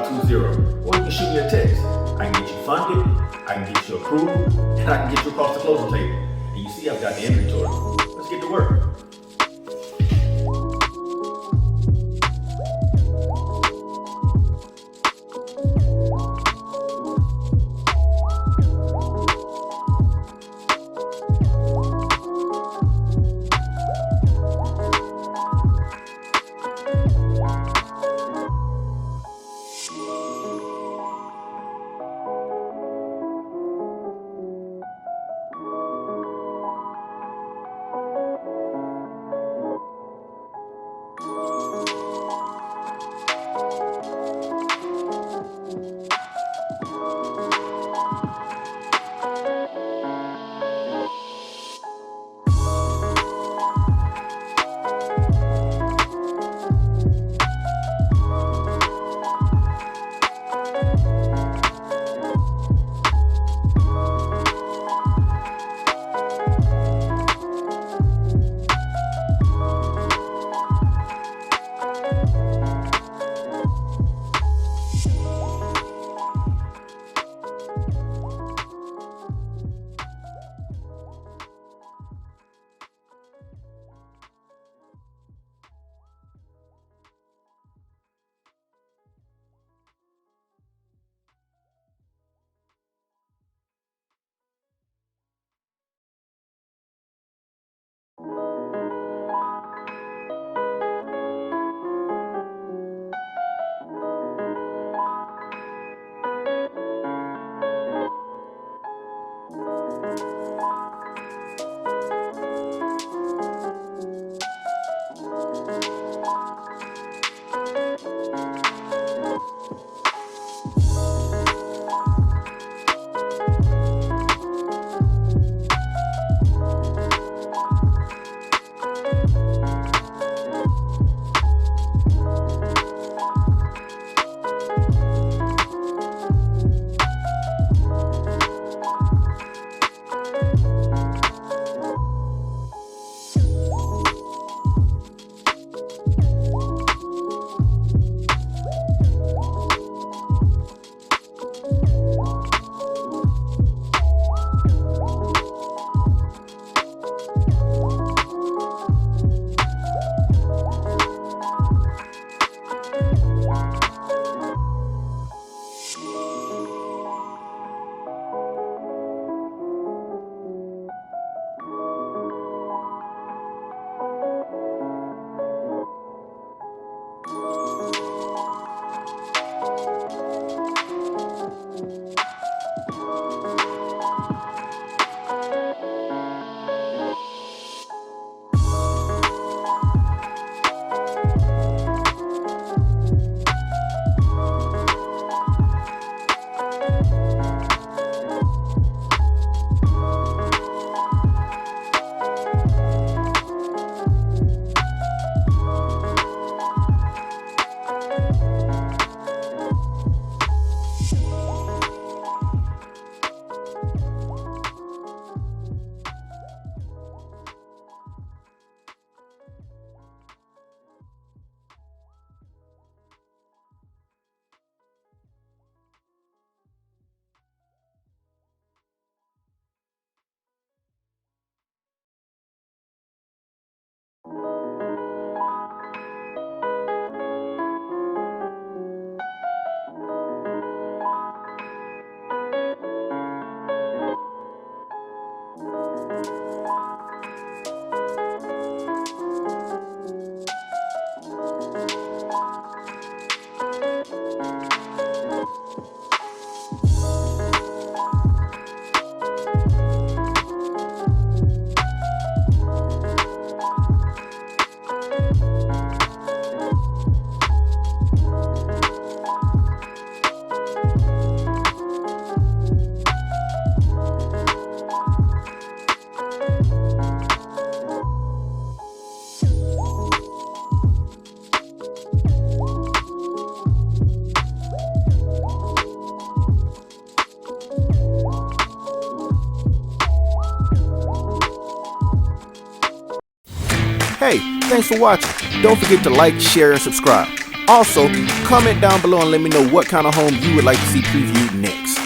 520. Or you can shoot me a text. I can get you funded, I can get you approved, and I can get you across the closing table. And you see I've got the inventory. Let's get to work. Hey, thanks for watching. Don't forget to like, share, and subscribe. Also, comment down below and let me know what kind of home you would like to see previewed next.